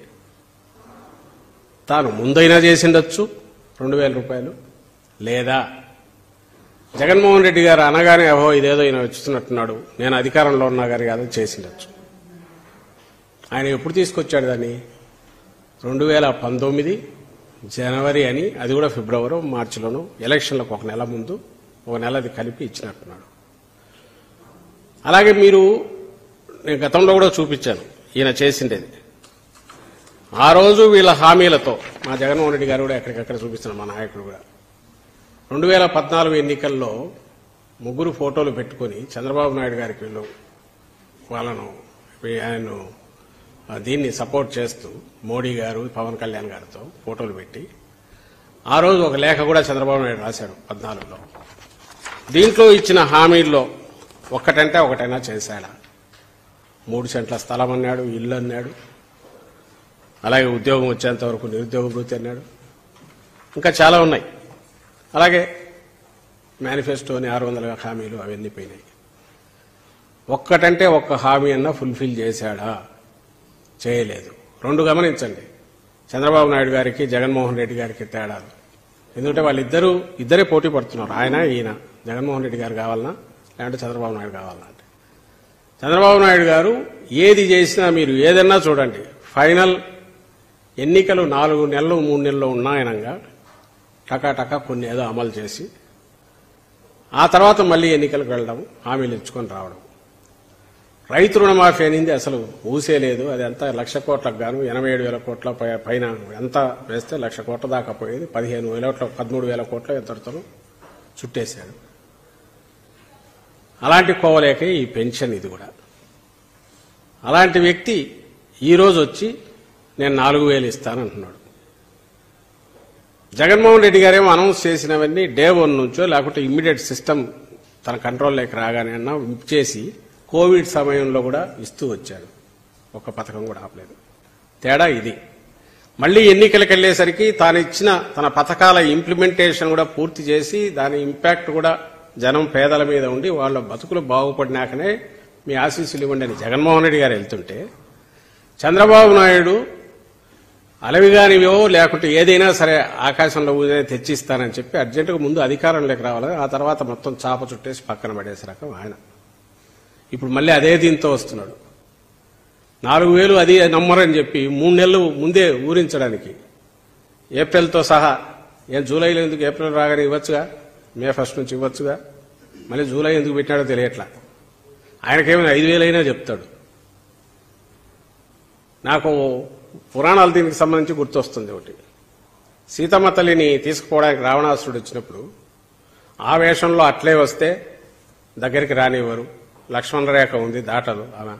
తాను ముందైనా చేసిండొచ్చు, 2,000 రూపాయలు లేదా జగన్మోహన్ రెడ్డి గారు అనగానే ఓహో ఇదేదో ఈయన వచ్చినట్టున్నాడు, నేను అధికారంలో ఉన్నా గారి కాదు చేసిండొచ్చు. ఆయన ఎప్పుడు తీసుకొచ్చాడు దాన్ని? 2019 జనవరి అని, అది కూడా ఫిబ్రవరి మార్చిలోనూ ఎలక్షన్లకు ఒక నెల ముందు, ఒక నెలది కలిపి ఇచ్చినట్టున్నాడు. అలాగే నేను గతంలో కూడా చూపించాను ఈయన చేసిండేది. ఆ రోజు వీళ్ళ హామీలతో మా జగన్మోహన్ రెడ్డి గారు కూడా ఎక్కడికక్కడ చూపిస్తున్నాడు, మా నాయకుడు కూడా. 2014 ఎన్నికల్లో 3 ఫోటోలు పెట్టుకుని చంద్రబాబు నాయుడు గారికి ఆయన దీన్ని సపోర్ట్ చేస్తూ మోడీ గారు, పవన్ కళ్యాణ్ గారితో ఫోటోలు పెట్టి ఆ రోజు ఒక లేఖ కూడా చంద్రబాబు నాయుడు రాశాడు 14లో. దీంట్లో ఇచ్చిన హామీల్లో ఒక్కటంటే ఒకటైనా చేశాడా? 3 సెంట్ల స్థలం అన్నాడు, ఇల్లు అన్నాడు, అలాగే ఉద్యోగం వచ్చేంత వరకు నిరుద్యోగ భృతి అన్నాడు, ఇంకా చాలా ఉన్నాయి. అలాగే మేనిఫెస్టోని 600 హామీలు అవన్నీ పోయినాయి. ఒక్కటంటే ఒక్క హామీ అన్నా ఫుల్ఫిల్ చేశాడా? చేయలేదు. 2 గమనించండి, చంద్రబాబు నాయుడు గారికి జగన్మోహన్ రెడ్డి గారికి తేడాలు. ఎందుకంటే ఇద్దరే పోటీ పడుతున్నారు, ఆయన ఈయన. జగన్మోహన్ రెడ్డి గారు కావాలన్నా లేదంటే చంద్రబాబు నాయుడు కావాలన్నా అంటే చంద్రబాబు నాయుడు గారు ఏది చేసినా మీరు ఏదన్నా చూడండి, ఫైనల్ ఎన్నికలు 4 నెలలు 3 నెలలు ఉన్నాయనగా టకాటకా కొన్ని ఏదో అమలు చేసి ఆ తర్వాత మళ్లీ ఎన్నికలకు వెళ్ళడం, హామీలు ఇచ్చుకొని రావడం. రైతు రుణమాఫీ అనేది అసలు ఊసేలేదు. అది అంతా 1,00,000 కోట్లకు గాను 87,000 కోట్ల పైన ఎంత వేస్తే 1,00,000 కోట్ల దాకా పోయేది. 13,000 కోట్ల ఎంతటితో చుట్టేశాడు. అలాంటి కోవలేకే ఈ పెన్షన్ ఇది కూడా. అలాంటి వ్యక్తి ఈరోజు వచ్చి నేను 4,000 ఇస్తానంటున్నాడు. జగన్మోహన్ రెడ్డి గారేమో అనౌన్స్ చేసినవన్నీ డే 1 నుంచో లేకుంటే ఇమ్మీడియట్ సిస్టమ్ తన కంట్రోల్లోకి రాగానే అన్నా చేసి కోవిడ్ సమయంలో కూడా ఇస్తూ వచ్చాడు. ఒక్క పథకం కూడా ఆపలేదు. తేడా ఇది. మళ్లీ ఎన్నికలకు వెళ్లేసరికి తాను ఇచ్చిన తన పథకాల ఇంప్లిమెంటేషన్ కూడా పూర్తి చేసి దాని ఇంపాక్ట్ కూడా జనం పేదల మీద ఉండి వాళ్ళ బతుకులు బాగుపడినాకనే మీ ఆశీస్సులు ఇవ్వండి అని జగన్మోహన్ రెడ్డి గారు వెళ్తుంటే, చంద్రబాబు నాయుడు అలవిగానివో లేకుంటే ఏదైనా సరే ఆకాశంలో తెచ్చిస్తానని చెప్పి అర్జెంటుగా ముందు అధికారంలోకి రావాలి, ఆ తర్వాత మొత్తం చాప చుట్టేసి పక్కన పడేసే రకం ఆయన. ఇప్పుడు మళ్ళీ అదే దీంతో వస్తున్నాడు. 4,000 అది నమ్మరని చెప్పి 3 నెలలు ముందే ఊరించడానికి, ఏప్రిల్తో సహా. జూలైలో ఎందుకు? ఏప్రిల్ రాగానే ఇవ్వచ్చుగా, మే 1 నుంచి ఇవ్వచ్చుగా. మళ్ళీ జూలై ఎందుకు పెట్టినాడో తెలియట్లా. ఆయనకేమైనా 5,000 అయినా చెప్తాడు. నాకు పురాణాలు దీనికి సంబంధించి గుర్తొస్తుంది ఒకటి. సీతమ్మ తల్లిని తీసుకుపోవడానికి రావణాసురుడు వచ్చినప్పుడు ఆ వేషంలో అట్లే వస్తే దగ్గరికి రానివ్వరు, లక్ష్మణ రేఖ ఉంది దాటదు ఆమె.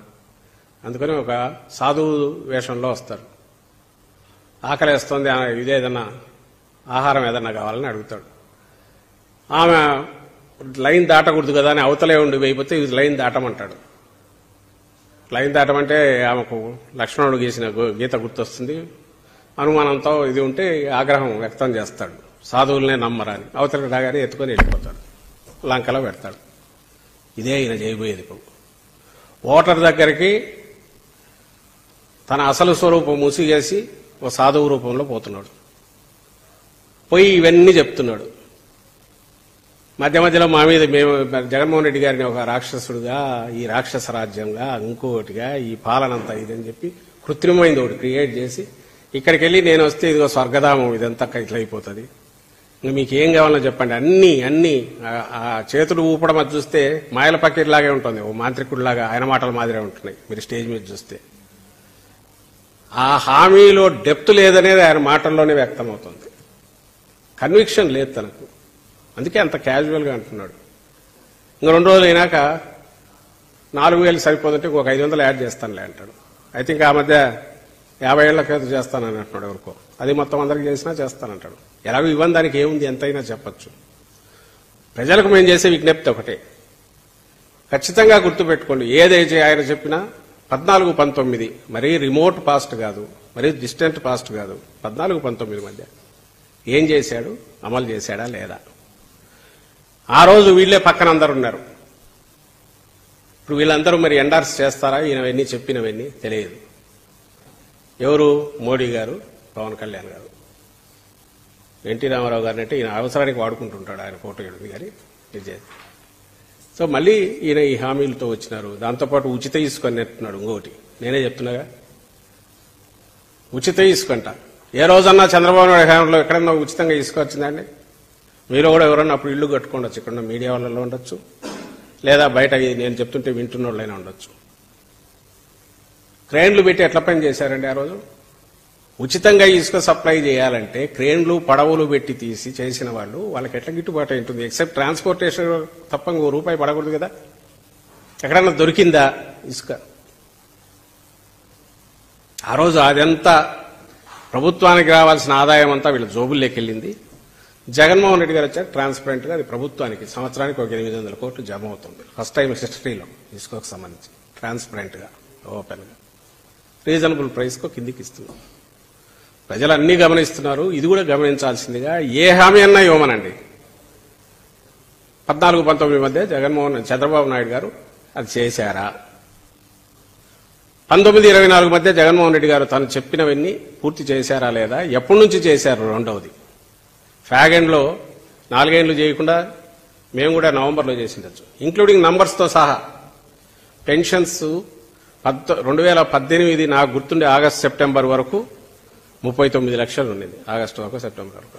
అందుకని ఒక సాధువు వేషంలో వస్తారు. ఆకలేస్తుంది, ఇదేదన్నా ఆహారం ఏదన్నా కావాలని అడుగుతాడు. ఆమె లైన్ దాటకూడదు కదా అని అవతలే ఉండి వేయిపోతే ఇది లైన్ దాటమంటాడు. లైన్ దాటమంటే ఆమెకు లక్ష్మణుడు గీసిన గీత గుర్తొస్తుంది. అనుమానంతో ఇది ఉంటే ఆగ్రహం వ్యక్తం చేస్తాడు, సాధువులనే నమ్మరాని. అవతలకి రాగానే ఎత్తుకొని వెళ్ళిపోతాడు, లంకలో పెడతాడు. ఇదే ఈయన చేయబోయేది. ఓటర్ దగ్గరికి తన అసలు స్వరూపం మూసిగేసి ఓ సాధువు రూపంలో పోతున్నాడు. పోయి ఇవన్నీ చెప్తున్నాడు. మధ్య మధ్యలో మా మీద మేము జగన్మోహన్ రెడ్డి గారిని ఒక రాక్షసుడుగా, ఈ రాక్షస రాజ్యంగా, ఇంకొకటిగా, ఈ పాలనంతా ఇదని చెప్పి కృత్రిమైంది ఒకటి క్రియేట్ చేసి ఇక్కడికి వెళ్ళి నేను వస్తే ఇదిగో స్వర్గధామం ఇదంతా ఇట్లా అయిపోతుంది, ఇంకా మీకు ఏం కావాలో చెప్పండి. అన్ని ఆ చేతులు ఊపడం అది చూస్తే మాయల పకెట్ లాగే ఉంటుంది, ఓ మాంత్రికుడిలాగా ఆయన మాటల మాదిరే ఉంటున్నాయి మీరు స్టేజ్ మీద చూస్తే. ఆ హామీలో డెప్త్ లేదనేది ఆయన మాటల్లోనే వ్యక్తమవుతుంది. కన్విక్షన్ లేదు తనకు, అందుకే అంత క్యాజువల్గా అంటున్నాడు. ఇంకా 2 రోజులు అయినాక 4,000 సరిపోతుంటే ఇంకొక 500 యాడ్ చేస్తానులే అంటాడు. ఐ థింక్ ఆ మధ్య 50 ఏళ్ల క్రితం చేస్తానని అంటున్నాడు ఎవరికో. అది మొత్తం అందరికి చేసినా చేస్తానంటాడు. ఎలాగో ఇవ్వని దానికి ఏముంది, ఎంతైనా చెప్పచ్చు. ప్రజలకు మేము చేసే విజ్ఞప్తి ఒకటే, ఖచ్చితంగా గుర్తుపెట్టుకోండి. ఏదైతే ఆయన చెప్పినా 14-19 మరీ రిమోట్ పాస్ట్ కాదు, మరీ డిస్టెంట్ పాస్ట్ కాదు, 14-19 మధ్య ఏం చేశాడు, అమలు చేశాడా లేదా? ఆ రోజు వీళ్లే పక్కన అందరు ఉన్నారు. ఇప్పుడు వీళ్ళందరూ మరి ఎండార్స్ చేస్తారా ఈయనవన్నీ చెప్పినవన్నీ? తెలియదు. ఎవరు? మోడీ గారు, పవన్ కళ్యాణ్ గారు. ఎన్టీ రామారావు గారిని అంటే ఈయన అవసరానికి వాడుకుంటుంటాడు, ఆయన ఫోటో ఉంది కానీ విజయ్. సో మళ్ళీ ఈయన ఈ హామీలతో వచ్చినారు. దాంతోపాటు ఉచిత ఇసుక అంటున్నాడు. ఇంకొకటి నేనే చెప్తున్నాగా, ఉచిత ఇసుకంట. ఏ రోజన్నా చంద్రబాబు నాయుడు హయాంలో ఎక్కడన్నా ఉచితంగా ఇసుక వచ్చిందండి? మీరు కూడా ఎవరన్నా అప్పుడు ఇల్లు కట్టుకోండొచ్చు, ఇక్కడ మీడియా వాళ్ళలో ఉండొచ్చు, లేదా బయట నేను చెప్తుంటే వింటున్న వాళ్ళైనా ఉండొచ్చు. క్రేన్లు పెట్టి ఎట్లా పని చేశారండి ఆ రోజు? ఉచితంగా ఇసుక సప్లై చేయాలంటే క్రేన్లు పడవలు పెట్టి తీసి చేసిన వాళ్ళు వాళ్ళకి ఎట్లా గిట్టుబాటు ఉంటుంది? ఎక్సెప్ట్ ట్రాన్స్పోర్టేషన్ తప్ప ఇంకో రూపాయి పడకూడదు కదా. ఎక్కడన్నా దొరికిందా ఇసుక? ఆ రోజు అదంతా ప్రభుత్వానికి రావాల్సిన ఆదాయం అంతా వీళ్ళ జోబుల్లోకి వెళ్ళింది. జగన్మోహన్ రెడ్డి గారు వచ్చాక ట్రాన్స్పరెంట్ గా అది ప్రభుత్వానికి సంవత్సరానికి ఒక 800 కోట్లు జమ అవుతుంది. ఫస్ట్ టైం హిస్టరీలో ఇసుకకు సంబంధించి ట్రాన్స్పరెంట్ గా, ఓపెన్ గా, రీజనబుల్ ప్రైస్ కు కిందికి ఇస్తున్నాం. ప్రజలు అన్ని గమనిస్తున్నారు. ఇది కూడా గమనించాల్సిందిగా ఏ హామీ అన్నా ఇవ్వమనండి. 14-19 మధ్య చంద్రబాబు నాయుడు గారు అది చేశారా? 19-24 మధ్య జగన్మోహన్ రెడ్డి గారు తను చెప్పినవన్నీ పూర్తి చేశారా లేదా? ఎప్పటి నుంచి చేశారు? రెండవది, ఫ్యాగెండ్లో 4 ఏళ్లు చేయకుండా మేము కూడా నవంబర్లో చేసిండొచ్చు, ఇంక్లూడింగ్ నంబర్స్తో సహా. పెన్షన్స్ 2018 నాకు గుర్తుండే ఆగస్టు సెప్టెంబర్ వరకు 39 లక్షలు ఉండేది. ఆగస్టు వరకు సెప్టెంబర్ వరకు.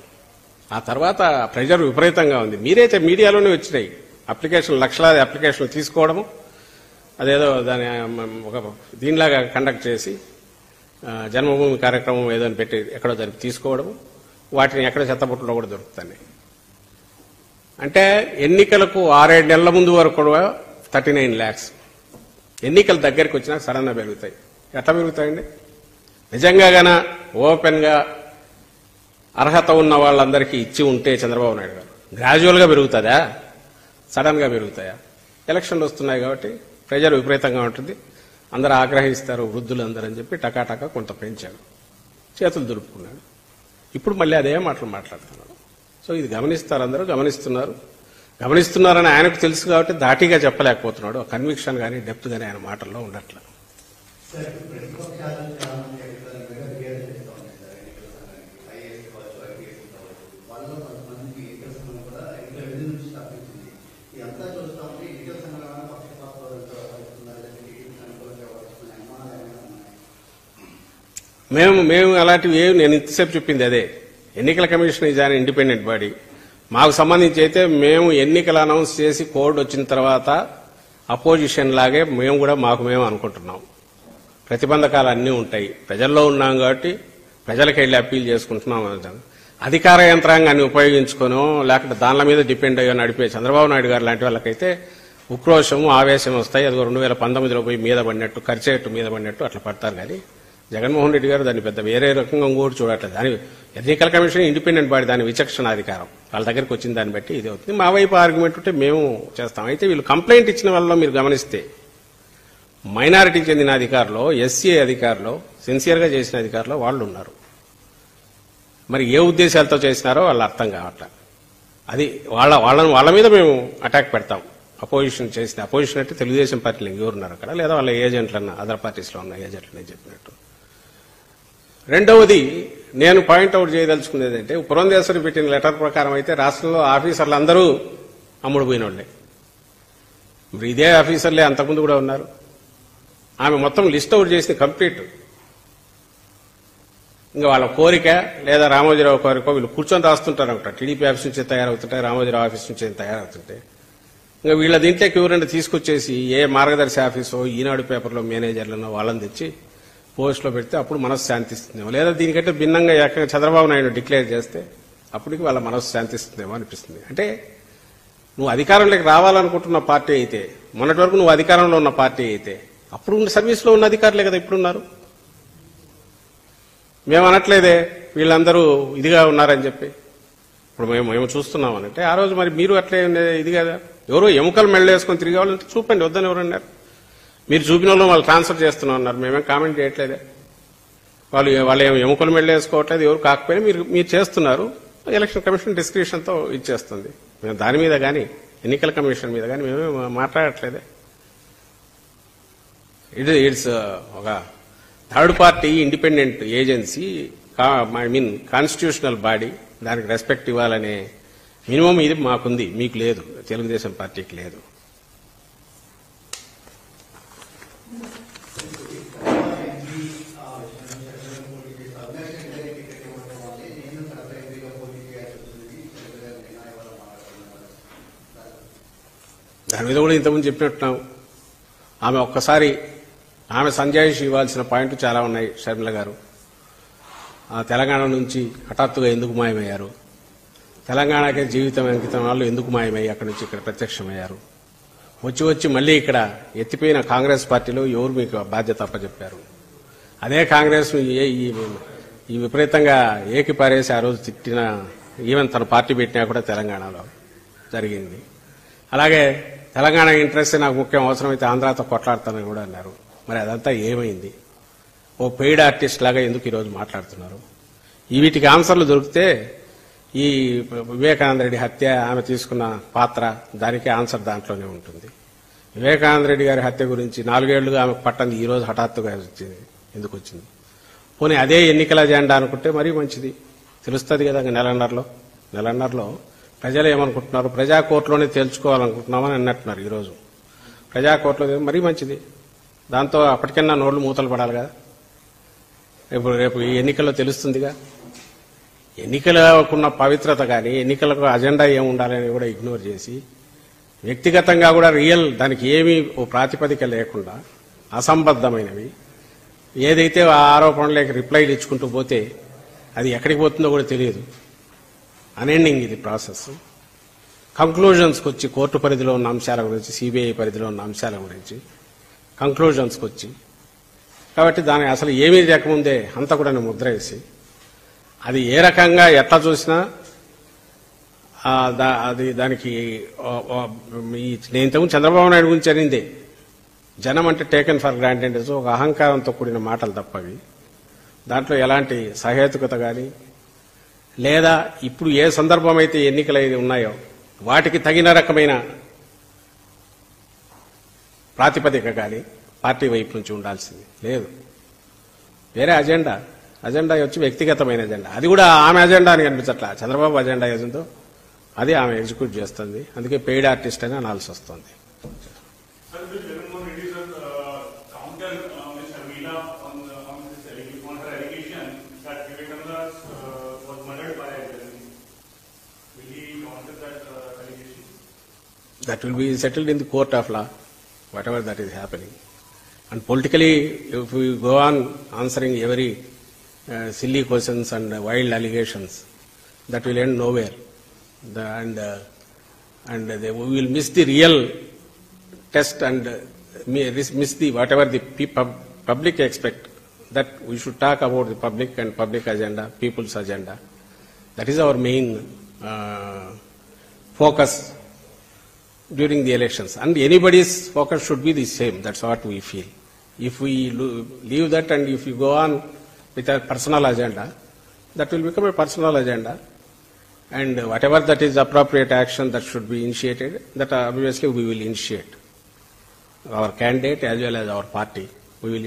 ఆ తర్వాత ప్రెజర్ విపరీతంగా ఉంది. మీరైతే మీడియాలోనే వచ్చినాయి అప్లికేషన్లు, లక్షలాది అప్లికేషన్లు తీసుకోవడము, అదేదో దాని ఒక దీనిలాగా కండక్ట్ చేసి జన్మభూమి కార్యక్రమం ఏదో పెట్టి ఎక్కడో జరిపి తీసుకోవడము, వాటిని ఎక్కడ చెత్తబుట్టలో కూడా దొరుకుతాయి. అంటే ఎన్నికలకు 6-7 నెలల ముందు వరకు కూడా 39 lakhs. ఎన్నికల దగ్గరికి వచ్చినా సడన్గా పెరుగుతాయి. ఎట్లా పెరుగుతాయండి? నిజంగా గాన ఓపెన్ గా అర్హత ఉన్న వాళ్ళందరికీ ఇచ్చి ఉంటే చంద్రబాబు నాయుడు గారు గ్రాడ్యువల్ గా పెరుగుతుందా? సడన్ గా పెరుగుతాయా? ఎలక్షన్లు వస్తున్నాయి కాబట్టి ప్రెజర్ విపరీతంగా ఉంటుంది, అందరూ ఆగ్రహిస్తారు, వృద్ధులు అందరూ అని చెప్పి టకాటకా కొంత పెంచాడు, చేతులు దులుపుకున్నాడు. ఇప్పుడు మళ్ళీ అదే మాటలు మాట్లాడుతున్నాడు. సో ఇది గమనిస్తారు, అందరూ గమనిస్తున్నారని ఆయనకు తెలుసు కాబట్టి ధాటిగా చెప్పలేకపోతున్నాడు. కన్విక్షన్ కానీ డెప్త్ కానీ ఆయన మాటల్లో ఉండట్లేదు. మేము అలాంటివి ఏమి, నేను ఇంతసేపు చెప్పింది అదే. ఎన్నికల commission is an independent body. మాకు సంబంధించి అయితే మేము ఎన్నికలు అనౌన్స్ చేసి కోడ్ వచ్చిన తర్వాత అపోజిషన్ లాగే మేము కూడా మేము అనుకుంటున్నాం. ప్రతిబంధకాలు అన్నీ ఉంటాయి. ప్రజల్లో ఉన్నాం కాబట్టి ప్రజలకు వెళ్ళి అప్పీల్ చేసుకుంటున్నాం. అధికార యంత్రాంగాన్ని ఉపయోగించుకోనో లేకపోతే దానిల మీద డిపెండ్ అయ్యో నడిపే చంద్రబాబు నాయుడు గారు లాంటి వాళ్ళకైతే ఉక్రోషము, ఆవేశం వస్తాయి. అది 2019లో పోయి మీద పడినట్టు, ఖర్చేట్టు మీద పడినట్టు అట్లా పడతారు. కానీ జగన్మోహన్ రెడ్డి గారు దాన్ని పెద్ద వేరే రకంగా ఇంకోటి చూడట్లేదు. దాని ఎన్నికల కమిషన్ ఇండిపెండెంట్ బాడీ, దాని విచక్షణ అధికారం వాళ్ళ దగ్గరికి వచ్చిన దాన్ని బట్టి ఇది అవుతుంది. మా వైపు ఆర్గ్యుమెంట్ ఉంటే మేము చేస్తాం. అయితే వీళ్ళు కంప్లైంట్ ఇచ్చిన వాళ్ళలో మీరు గమనిస్తే మైనారిటీకి చెందిన అధికారులు, ఎస్సీ అధికారులు, సిన్సియర్ గా చేసిన అధికారులు వాళ్ళు ఉన్నారు. మరి ఏ ఉద్దేశాలతో చేసినారో వాళ్ళు అర్థం కావట్లా. అది వాళ్ళ మీద మేము అటాక్ పెడతాం. అపోజిషన్ చేసిన, అపోజిషన్ అంటే తెలుగుదేశం పార్టీలు ఎవరున్నారు అక్కడ, లేదా వాళ్ళ ఏజెంట్లన్నా అదర్ పార్టీస్ లో ఉన్న ఏజెంట్లని చెప్పినట్టు. రెండవది నేను పాయింట్అవుట్ చేయదలుచుకునేది అంటే, పురంధేశ్వరి పెట్టిన లెటర్ ప్రకారం అయితే రాష్ట్రంలో ఆఫీసర్లు అందరూ అమ్ముడు పోయిన వాళ్లే. మరి ఇదే ఆఫీసర్లే అంతకుముందు కూడా ఉన్నారు. ఆమె మొత్తం లిస్ట్ అవుట్ చేసింది కంప్లీట్. ఇంకా వాళ్ళ కోరిక లేదా రామోజీరావు కోరిక వీళ్ళు కూర్చొని రాస్తుంటారు అనమాట. టీడీపీ ఆఫీస్ నుంచి తయారవుతుంటాయి, రామోజీరావు ఆఫీస్ నుంచి తయారవుతుంటాయి. ఇంకా వీళ్ళ దీంట్లోకి ఎవరైనా తీసుకొచ్చేసి ఏ మార్గదర్శి ఆఫీసో ఈనాడు పేపర్లో మేనేజర్లను వాళ్ళని తెచ్చి పోస్టులో పెడితే అప్పుడు మనసు శాంతిస్తుందేమో, లేదా దీనికంటే భిన్నంగా చంద్రబాబు నాయుడు డిక్లేర్ చేస్తే అప్పటికి వాళ్ళ మనసు శాంతిస్తుందేమో అనిపిస్తుంది. అంటే నువ్వు అధికారంలోకి రావాలనుకుంటున్న పార్టీ అయితే, మొన్నటి వరకు నువ్వు అధికారంలో ఉన్న పార్టీ అయితే, అప్పుడు సర్వీస్లో ఉన్న అధికారులే కదా ఇప్పుడున్నారు. మేము అనట్లేదే వీళ్ళందరూ ఇదిగా ఉన్నారని చెప్పి. ఇప్పుడు మేము చూస్తున్నాం అంటే ఆ రోజు మరి మీరు అట్లే ఇది కదా, ఎవరో ఎముకలు మెళ్ళేసుకొని తిరిగే వాళ్ళంటే చూపండి, వద్దని ఎవరన్నారు. మీరు చూపిన వాళ్ళు ట్రాన్స్ఫర్ చేస్తున్నాం అన్నారు, మేమేం కామెంట్ చేయట్లేదే. వాళ్ళు ఏమో ఎముకలు మెళ్ళేసుకోవట్లేదు, ఎవరు కాకపోయినా మీరు చేస్తున్నారు. ఎలక్షన్ కమిషన్ డిస్క్రిప్షన్తో ఇచ్చేస్తుంది. మేము దాని మీద కానీ ఎన్నికల కమిషన్ మీద కానీ మేమే మాట్లాడట్లేదే. ఇట్స్ ఒక third party independent agency, constitutional body. దానికి రెస్పెక్ట్ ఇవ్వాలనే మినిమం ఇది మాకుంది, మీకు లేదు, తెలుగుదేశం పార్టీకి లేదు. దాని మీద కూడా ఇంతకుముందు చెప్పినట్టున్నాం. ఆమె సంజాయిషి ఇవ్వాల్సిన పాయింట్లు చాలా ఉన్నాయి. షర్మిల గారు తెలంగాణ నుంచి హఠాత్తుగా ఎందుకు మాయమయ్యారు, తెలంగాణకే జీవితం అంకితం వాళ్ళు ఎందుకు మాయమయ్యి అక్కడి నుంచి ఇక్కడ ప్రత్యక్షమయ్యారు, వచ్చి మళ్ళీ ఇక్కడ ఎత్తిపోయిన కాంగ్రెస్ పార్టీలో ఎవరు మీకు బాధ్యత అప్పచెప్పారు, అదే కాంగ్రెస్ ఈ విపరీతంగా ఏకిపారేసి ఆ రోజు తిట్టిన, ఈవెన్ తన పార్టీ పెట్టినా కూడా తెలంగాణలో జరిగింది. అలాగే తెలంగాణ ఇంట్రెస్ట్ నాకు ముఖ్యం, అవసరమైతే ఆంధ్రాతో కొట్లాడతానని కూడా అన్నారు. మరి అదంతా ఏమైంది? ఓ పెయిడ్ ఆర్టిస్ట్ లాగా ఎందుకు ఈరోజు మాట్లాడుతున్నారు? వీటికి ఆన్సర్లు దొరికితే ఈ వివేకానంద రెడ్డి హత్య, ఆమె తీసుకున్న పాత్ర, దానికి ఆన్సర్ దాంట్లోనే ఉంటుంది. వివేకానంద రెడ్డి గారి హత్య గురించి 4 ఏళ్లుగా ఆమెకు పట్టంది, ఈ రోజు హఠాత్తుగా వచ్చింది, ఎందుకు వచ్చింది? పోనీ అదే ఎన్నికల అజెండా అనుకుంటే మరీ మంచిది, తెలుస్తుంది కదా. నెలన్నరలో ప్రజలు ఏమనుకుంటున్నారు, ప్రజా కోర్టులోనే తేల్చుకోవాలనుకుంటున్నామని అన్నట్టున్నారు. ఈరోజు ప్రజా కోర్టులో మరీ మంచిది, దాంతో అప్పటికన్నా నోళ్లు మూతలు పడాలి కదా. రేపు ఈ ఎన్నికల్లో తెలుస్తుందిగా. ఎన్నికలకున్న పవిత్రత కానీ, ఎన్నికలకు అజెండా ఏముండాలని కూడా ఇగ్నోర్ చేసి, వ్యక్తిగతంగా కూడా దానికి ఏమీ ఓ ప్రాతిపదిక లేకుండా అసంబద్ధమైనవి ఏదైతే ఆ ఆరోపణలకు రిప్లైలు ఇచ్చుకుంటూ పోతే అది ఎక్కడికి పోతుందో కూడా తెలియదు. అనెండింగ్ ఇది ప్రాసెస్. కంక్లూజన్స్కి వచ్చి కోర్టు పరిధిలో ఉన్న అంశాల గురించి, సిబిఐ పరిధిలో ఉన్న అంశాల గురించి కంక్లూజన్స్కి వచ్చి, కాబట్టి దాని అసలు ఏమీ లేకముందే అంతా కూడా ముద్ర వేసి, అది ఏ రకంగా ఎట్లా చూసినా అది దానికి నేను ఇంతకుముందు చంద్రబాబు నాయుడు గురించి అనిందే, జనం అంటే టేకెన్ ఫర్ గ్రాంటెడ్, ఒక అహంకారంతో కూడిన మాటలు తప్పవి. దాంట్లో ఎలాంటి సహేతుకత కానీ, లేదా ఇప్పుడు ఏ సందర్భం అయితే ఎన్నికలు ఉన్నాయో వాటికి తగిన రకమైన ప్రాతిపదిక కానీ పార్టీ వైపు నుంచి ఉండాల్సింది లేదు. వేరే అజెండా వచ్చి వ్యక్తిగతమైన అజెండా, అది కూడా ఆమె అజెండా అని కనిపించట్లా. చంద్రబాబు అజెండా ఏదో అది ఆమె ఎగ్జిక్యూట్ చేస్తుంది, అందుకే పెయిడ్ ఆర్టిస్ట్ అని అనాల్సి వస్తుంది. That will be settled in the court of law, whatever that is happening. And politically, if we go on answering every silly questions and wild allegations, that will end nowhere. We will miss the real test and miss the whatever the public expect. That we should talk about the public and public agenda, people's agenda. That is our main focus during the elections, and anybody's focus should be the same. That's what we feel. If we leave that and if you go on with a personal agenda, that will become a personal agenda, and whatever that is appropriate action that should be initiated, that obviously we will initiate. Our candidate as well as our party, we will